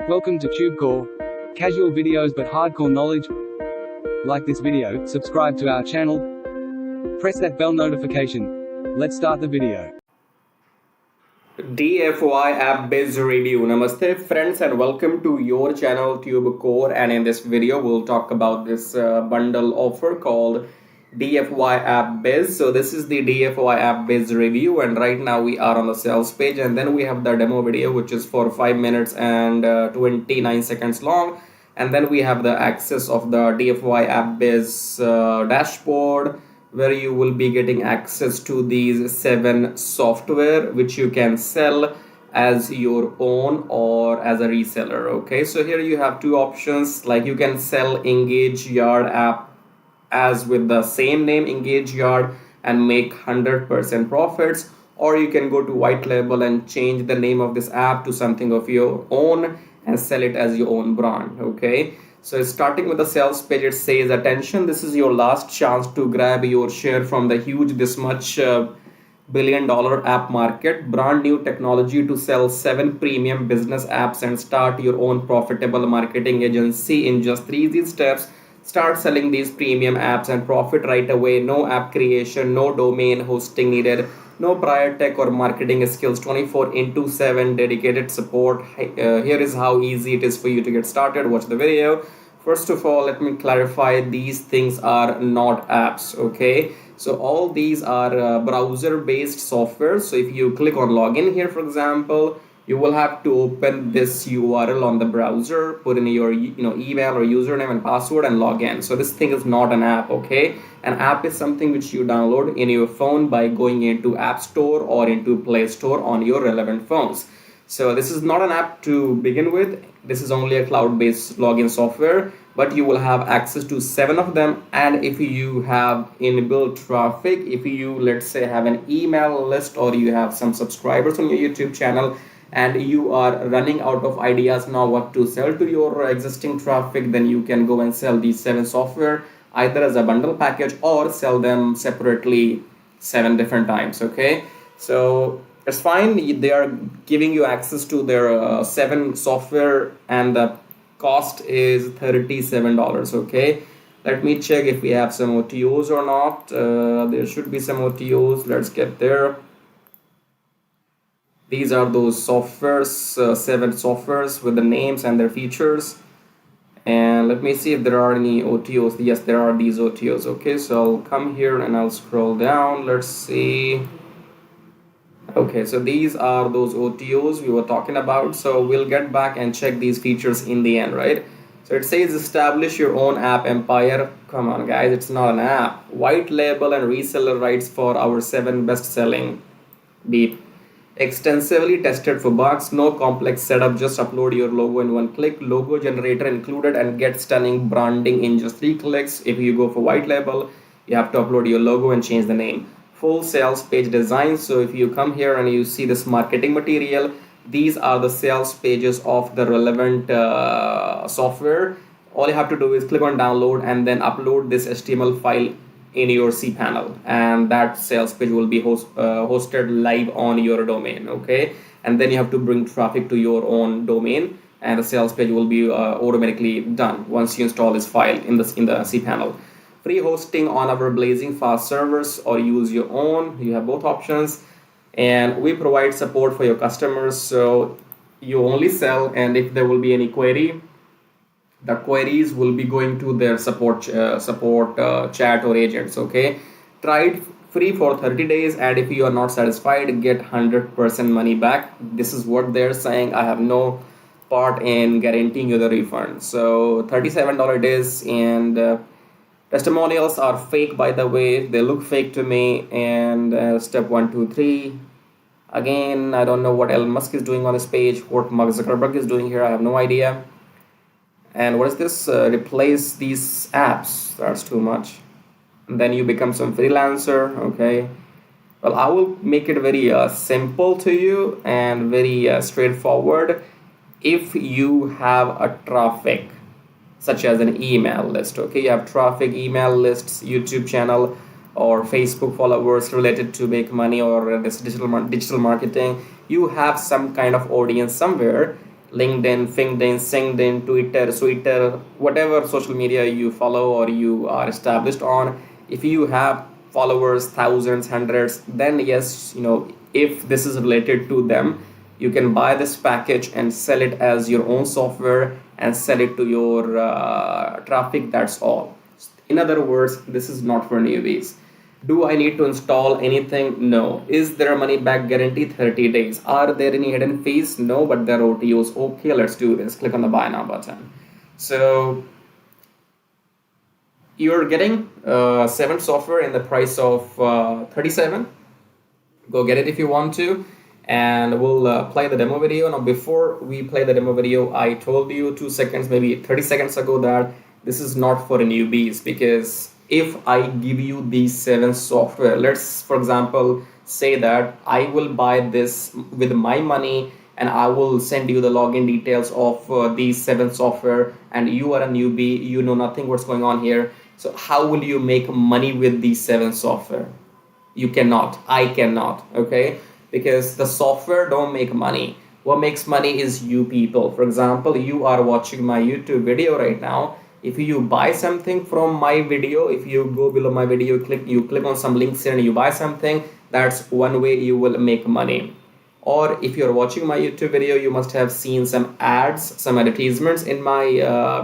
Welcome to TubeCore. Casual videos but hardcore knowledge. Like this video, subscribe to our channel, press that bell notification. Let's start the video. DFYAppBiz review. Namaste friends and welcome to your channel TubeCore, and in this video we'll talk about this bundle offer called DFYAppBiz. So this is the DFYAppBiz review, and right now we are on the sales page, and then we have the demo video which is for 5 minutes and 29 seconds long, and then we have the access of the DFYAppBiz dashboard, where you will be getting access to these 7 software which you can sell as your own or as a reseller. Okay, so here you have 2 options, like you can sell Engage Yard app as with the same name Engage Yard and make 100% profits, or you can go to white label and change the name of this app to something of your own and sell it as your own brand. Okay, so starting with the sales page, it says, attention, this is your last chance to grab your share from the huge this much billion-dollar app market. Brand new technology to sell 7 premium business apps and start your own profitable marketing agency in just 3 easy steps. Start selling these premium apps and profit right away. No app creation, no domain hosting needed, no prior tech or marketing skills, 24/7 dedicated support. Here is how easy it is for you to get started. Watch the video. First of all, let me clarify, these things are not apps. Okay, so all these are browser based software. So if you click on login here, for example, you will have to open this URL on the browser, put in your email or username and password and log in. So this thing is not an app. Okay, an app is something which you download in your phone by going into App Store or into Play Store on your relevant phones. So this is not an app to begin with. This is only a cloud-based login software, but you will have access to 7 of them. And if you have inbuilt traffic, if you, let's say, have an email list or you have some subscribers on your YouTube channel, and you are running out of ideas now what to sell to your existing traffic, then you can go and sell these 7 software either as a bundle package or sell them separately 7 different times. Okay, so it's fine. They are giving you access to their 7 software, and the cost is $37. Okay, let me check if we have some OTOs or not. There should be some OTOs. Let's get there. These are those softwares, 7 softwares with the names and their features. And let me see if there are any OTOs. Yes, there are these OTOs. Okay, so I'll come here and I'll scroll down. Let's see. Okay, so these are those OTOs we were talking about. So we'll get back and check these features in the end, right? So it says establish your own app empire. Come on, guys, it's not an app. White label and reseller rights for our 7 best-selling beep. Extensively tested for bugs, no complex setup, just upload your logo in 1 click, logo generator included, and get stunning branding in just 3 clicks. If you go for white label, you have to upload your logo and change the name. Full sales page design. So if you come here and you see this marketing material, these are the sales pages of the relevant software. All you have to do is click on download and then upload this HTML file in your cPanel, and that sales page will be hosted live on your domain. Okay, and then you have to bring traffic to your own domain, and the sales page will be automatically done once you install this file in the cPanel. Free hosting on our blazing fast servers or use your own. You have both options, and we provide support for your customers. So you only sell, and if there will be any query, the queries will be going to their support chat or agents. Okay, try it free for 30 days, and if you are not satisfied, get 100% money back. This is what they're saying. I have no part in guaranteeing you the refund. So $37 it is, and testimonials are fake, by the way. They look fake to me. And step 1, 2, 3. Again, I don't know what Elon Musk is doing on this page, what Mark Zuckerberg is doing here. I have no idea. And what is this? Replace these apps. That's too much. And then you become some freelancer. Okay, well, I will make it very simple to you and very straightforward. If you have a traffic such as an email list, okay, you have traffic, email lists, YouTube channel, or Facebook followers related to make money, or this digital marketing, you have some kind of audience somewhere, LinkedIn, FinkedIn, SingDin, Twitter, whatever social media you follow or you are established on. If you have followers, thousands, hundreds, then yes, if this is related to them, you can buy this package and sell it as your own software and sell it to your traffic. That's all. In other words, this is not for newbies. Do I need to install anything? No. Is there a money back guarantee? 30 days. Are there any hidden fees? No, but there are OTOs. Okay, let's do this. Click on the buy now button. So you're getting 7 software in the price of 37. Go get it if you want to. And we'll play the demo video. Now, before we play the demo video, I told you 2 seconds, maybe 30 seconds ago, that this is not for newbies, because if I give you these 7 software, let's for example say that I will buy this with my money and I will send you the login details of these 7 software, and you are a newbie, you know nothing what's going on here. So how will you make money with these 7 software? You cannot. I cannot. Okay, because the software don't make money. What makes money is you people. For example, you are watching my YouTube video right now. If you buy something from my video, if you go below my video, you click on some links here and you buy something, that's one way you will make money. Or if you're watching my YouTube video, you must have seen some ads, some advertisements in my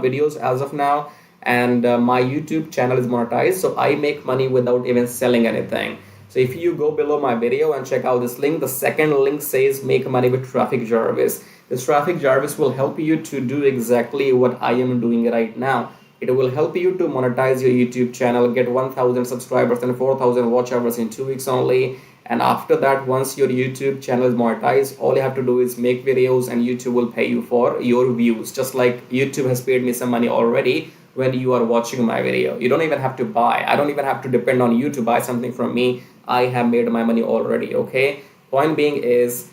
videos as of now, and my YouTube channel is monetized, so I make money without even selling anything. So if you go below my video and check out this link, the second link says make money with Traffic Jarvis. This Traffic Jarvis will help you to do exactly what I am doing right now. It will help you to monetize your YouTube channel, get 1,000 subscribers and 4,000 watch hours in 2 weeks only. And after that, once your YouTube channel is monetized, all you have to do is make videos and YouTube will pay you for your views. Just like YouTube has paid me some money already when you are watching my video. You don't even have to buy. I don't even have to depend on you to buy something from me. I have made my money already, okay? Point being is,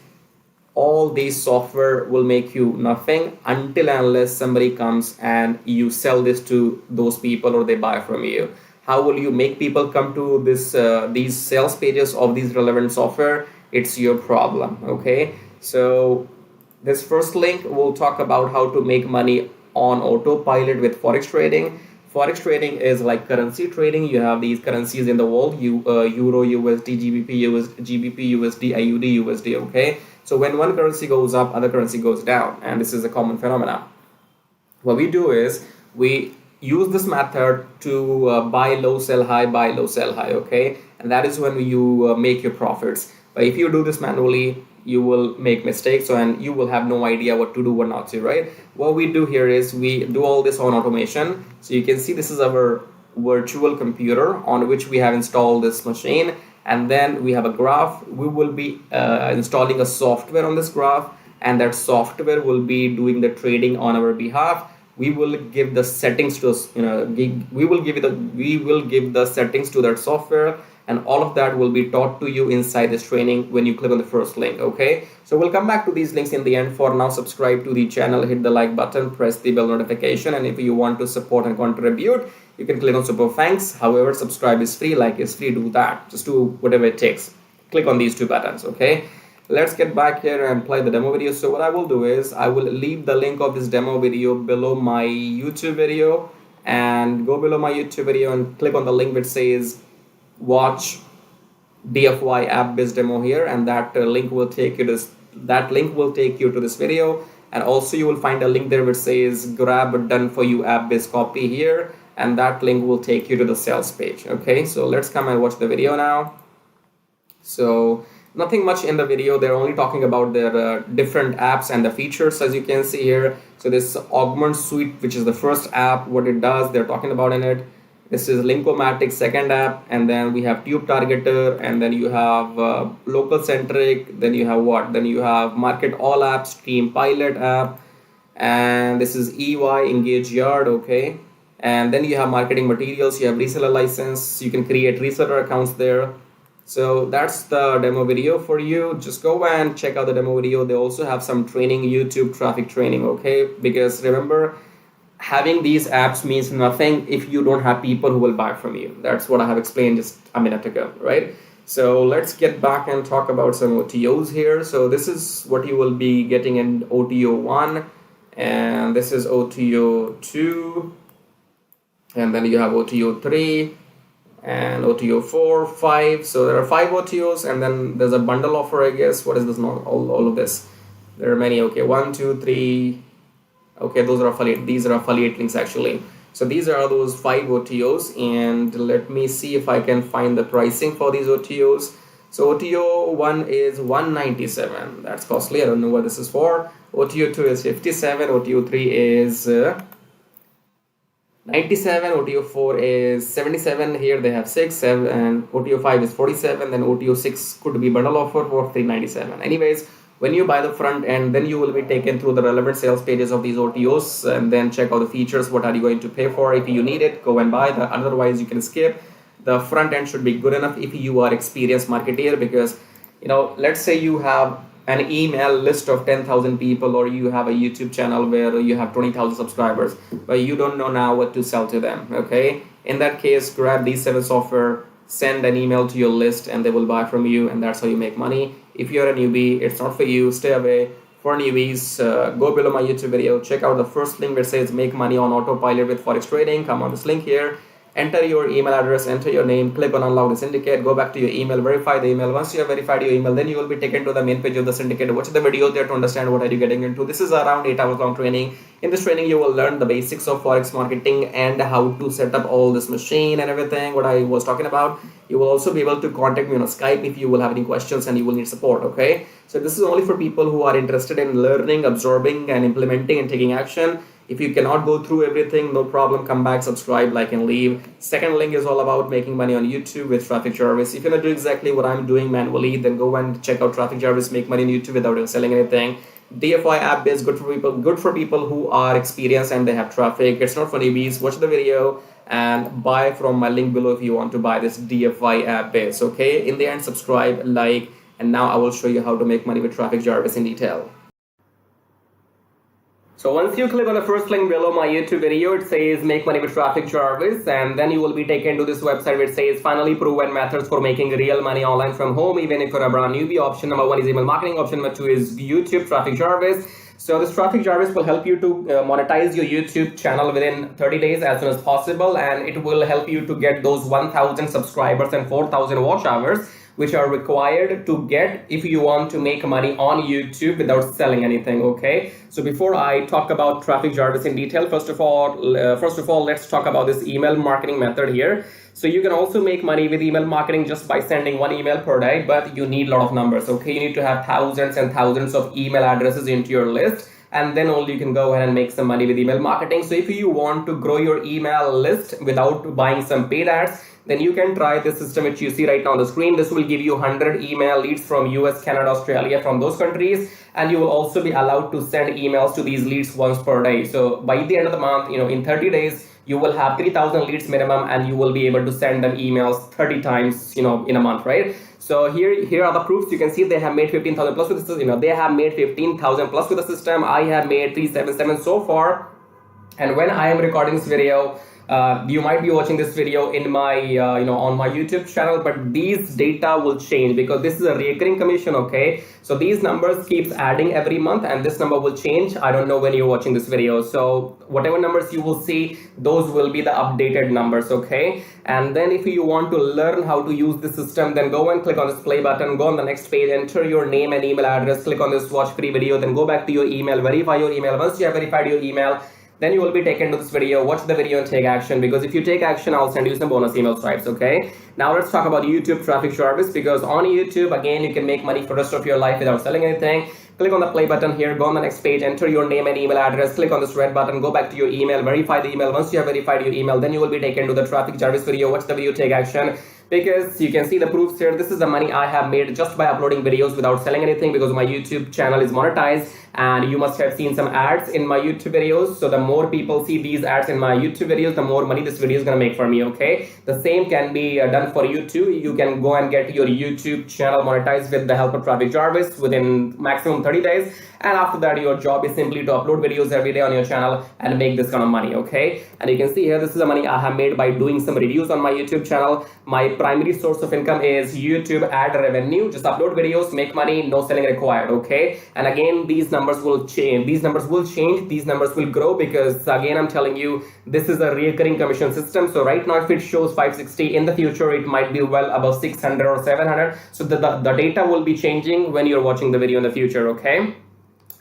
all these software will make you nothing until and unless somebody comes and you sell this to those people or they buy from you. How will you make people come to these sales pages of these relevant software? It's your problem, okay? So this first link will talk about how to make money on autopilot with forex trading. Forex trading is like currency trading. You have these currencies in the world, Euro, USD, GBP, USD, AUD, USD, okay? So when one currency goes up, other currency goes down, and this is a common phenomenon. What we do is we use this method to buy low, sell high, okay? And that is when you make your profits. But if you do this manually, you will make mistakes, and you will have no idea what to do, what not to, right? What we do here is we do all this on automation. So you can see this is our virtual computer on which we have installed this machine, and then we have a graph. We will be installing a software on this graph, and that software will be doing the trading on our behalf. We will give the settings to us, we will give the settings to that software, and all of that will be taught to you inside this training when you click on the first link, okay? So we'll come back to these links in the end. For now, subscribe to the channel, hit the like button, press the bell notification, and if you want to support and contribute, you can click on super thanks. However, subscribe is free, like is free, do that. Just do whatever it takes. Click on these 2 buttons, okay? Let's get back here and play the demo video. So what I will do is I will leave the link of this demo video below my YouTube video, and go below my YouTube video and click on the link which says watch DFYAppBiz demo here, and that link will take you to this video. And also you will find a link there which says grab a done for you AppBiz copy here, and that link will take you to the sales page, okay? So let's come and watch the video now. So nothing much in the video. They're only talking about their different apps and the features, as you can see here. So this Augment Suite, which is the first app, what it does, they're talking about in it. This is Linkomatic second app, and then we have Tube Targeter, and then you have Local Centric, then you have what? Then you have Market All App, Stream Pilot app, and this is EY Engage Yard, okay? And then you have Marketing Materials, you have Reseller License, you can create reseller accounts there. So that's the demo video for you. Just go and check out the demo video. They also have some training, YouTube traffic training, okay? Because remember, having these apps means nothing if you don't have people who will buy from you. That's what I have explained just a minute ago, right? So let's get back and talk about some OTOs here. So this is what you will be getting in OTO 1, and this is OTO 2, and then you have OTO 3 and OTO 4, 5. So there are 5 OTOs, and then there's a bundle offer, I guess. What is this? Not all of this. There are many. Okay, 1, 2, 3. Okay, those are affiliate. These are affiliate links actually. So these are those 5 OTOs, and let me see if I can find the pricing for these OTOs. So OTO 1 is 197. That's costly. I don't know what this is for. OTO 2 is 57. OTO 3 is 97. OTO 4 is 77. Here they have 6, 7, and OTO 5 is 47. Then OTO 6 could be bundle offer for 397. Anyways, when you buy the front end, then you will be taken through the relevant sales pages of these OTOs, and then check out the features. What are you going to pay for? If you need it, go and buy that. Otherwise, you can skip. The front end should be good enough if you are experienced marketer, because let's say you have an email list of 10,000 people, or you have a YouTube channel where you have 20,000 subscribers, but you don't know now what to sell to them. Okay, in that case, grab these 7 software, send an email to your list, and they will buy from you, and that's how you make money. If you're a newbie, it's not for you. Stay away. For newbies, go below my YouTube video, check out the first link where it says make money on autopilot with forex trading. Come on this link here, enter your email address, enter your name, click on unlock the syndicate, go back to your email, verify the email. Once you have verified your email, then you will be taken to the main page of the syndicate. Watch the video there to understand what are you getting into. This is around 8 hours long training. In this training, you will learn the basics of forex marketing and how to set up all this machine and everything what I was talking about. You will also be able to contact me on Skype if you will have any questions and you will need support. Okay, so this is only for people who are interested in learning, absorbing, and implementing and taking action. If you cannot go through everything, no problem, come back, subscribe, like, and leave. Second link is all about making money on YouTube with Traffic Jarvis. If you want to do exactly what I'm doing manually, then go and check out Traffic Jarvis, make money on YouTube without selling anything. DFYAppBiz, good for people who are experienced and they have traffic. It's not for newbies. Watch the video and buy from my link below if you want to buy this DFYAppBiz. Okay, in the end, subscribe, like, and now I will show you how to make money with Traffic Jarvis in detail. So once you click on the first link below my YouTube video, it says make money with Traffic Jarvis, and then you will be taken to this website which says finally proven methods for making real money online from home, even if you're a brand newbie. Option number 1 is email marketing. Option number 2 is YouTube Traffic Jarvis. So this Traffic Jarvis will help you to monetize your YouTube channel within 30 days as soon as possible, and it will help you to get those 1,000 subscribers and 4,000 watch hours, which are required to get if you want to make money on YouTube without selling anything. Okay, so before I talk about Traffic Jarvis in detail, first of all, let's talk about this email marketing method here. So you can also make money with email marketing just by sending 1 email per day, but you need a lot of numbers. Okay, you need to have thousands and thousands of email addresses into your list, and then only you can go ahead and make some money with email marketing. So if you want to grow your email list without buying some paid ads, then you can try this system which you see right now on the screen. This will give you 100 email leads from US, Canada, Australia, from those countries, and you will also be allowed to send emails to these leads once per day. So by the end of the month, in 30 days, you will have 3,000 leads minimum, and you will be able to send them emails 30 times, in a month, right? So here are the proofs. You can see they have made 15,000 plus with the system. They have made 15,000 plus with the system. I have made 377 so far, and when I am recording this video, you might be watching this video in my on my YouTube channel, but these data will change because this is a recurring commission. Okay, so these numbers keeps adding every month, and this number will change. I don't know when you're watching this video, so whatever numbers you will see, those will be the updated numbers. Okay, and then if you want to learn how to use the system, then go and click on this play button, go on the next page, enter your name and email address, click on this watch free video, then go back to your email, verify your email. Once you have verified your email, then you will be taken to this video. Watch the video and take action, because if you take action, I'll send you some bonus email stripes. Okay, now let's talk about YouTube Traffic Jarvis, because on YouTube, again, you can make money for the rest of your life without selling anything. Click on the play button here, go on the next page, enter your name and email address, click on this red button, go back to your email, verify the email. Once you have verified your email, then you will be taken to the Traffic Jarvis video. Watch the video, take action, because you can see the proofs here. This is the money I have made just by uploading videos without selling anything, because my YouTube channel is monetized, and you must have seen some ads in my YouTube videos. So the more people see these ads in my YouTube videos, the more money this video is gonna make for me. Okay, the same can be done for you too. You can go and get your YouTube channel monetized with the help of Traffic Jarvis within maximum 30 days, and after that your job is simply to upload videos every day on your channel and make this kind of money. Okay, and you can see here, this is the money I have made by doing some reviews on my YouTube channel. My primary source of income is YouTube ad revenue. Just upload videos, make money, no selling required. Okay, and again, these numbers will change. These numbers will grow, because again, I'm telling you, this is a recurring commission system. So right now, if it shows 560, in the future it might be well above 600 or 700. So the data will be changing when you're watching the video in the future. Okay.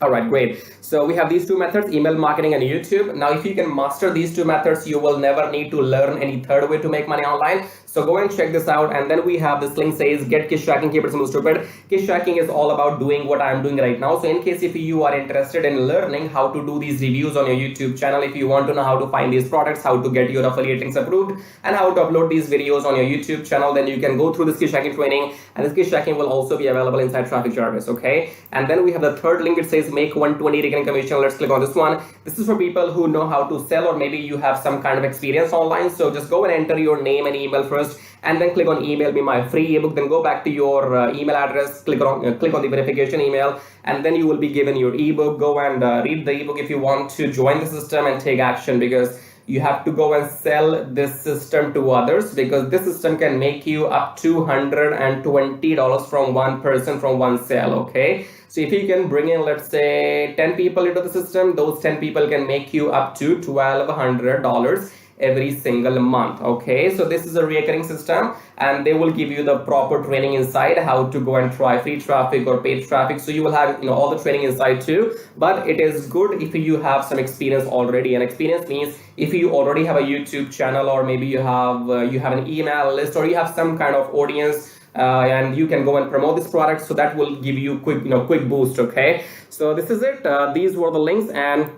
All right, great. So we have these two methods, email marketing and YouTube. Now, if you can master these two methods, you will never need to learn any third way to make money online. So go and check this out. And then we have this link says, get Kiss Tracking, keep it simple, stupid. Kiss Tracking is all about doing what I'm doing right now. So in case if you are interested in learning how to do these reviews on your YouTube channel, if you want to know how to find these products, how to get your affiliate links approved, and how to upload these videos on your YouTube channel, then you can go through this Kiss Tracking training. And this Kiss Tracking will also be available inside Traffic Jarvis. Okay. And then we have the third link. It says, make 120 recurring commission. Let's click on this one. This is for people who know how to sell, or maybe you have some kind of experience online. So just go and enter your name and email first, and then click on email me my free ebook. Then go back to your email address, click on the verification email, and then you will be given your ebook. Go and read the ebook if you want to join the system and take action, because you have to go and sell this system to others, because this system can make you up to $120 from one person, from one sale. Okay, so if you can bring in, let's say 10 people into the system, those 10 people can make you up to $1,200 every single month. Okay, so this is a recurring system, and they will give you the proper training inside how to go and try free traffic or paid traffic. So you will have all the training inside too. But it is good if you have some experience already, and experience means if you already have a YouTube channel, or maybe you have an email list, or you have some kind of audience, and you can go and promote this product. So that will give you quick boost. Okay, so this is it. These were the links, and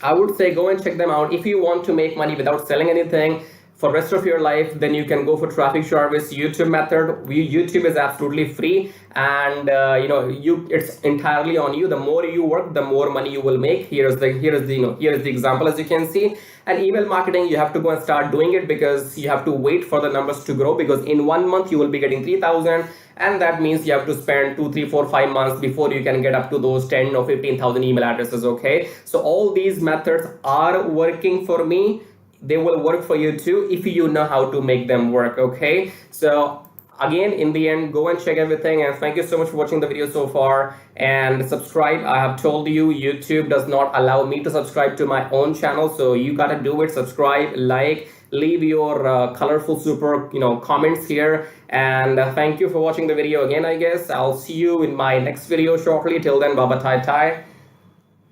I would say go and check them out. If you want to make money without selling anything for rest of your life, then you can go for Traffic Jarvis YouTube method. YouTube is absolutely free, and it's entirely on you. The more you work, the more money you will make. Here is the example, as you can see. And email marketing, you have to go and start doing it, because you have to wait for the numbers to grow, because in 1 month you will be getting 3,000, and that means you have to spend 2, 3, 4, 5 months before you can get up to those 10 or 15,000 email addresses. Okay, so all these methods are working for me. They will work for you too if you know how to make them work. Okay, so again, in the end, go and check everything, and thank you so much for watching the video so far, and subscribe. I have told you, YouTube does not allow me to subscribe to my own channel, so you gotta do it. Subscribe, like, leave your colorful super comments here, and thank you for watching the video again. I guess I'll see you in my next video shortly. Till then, baba tai tai.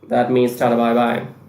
That means tada bye bye.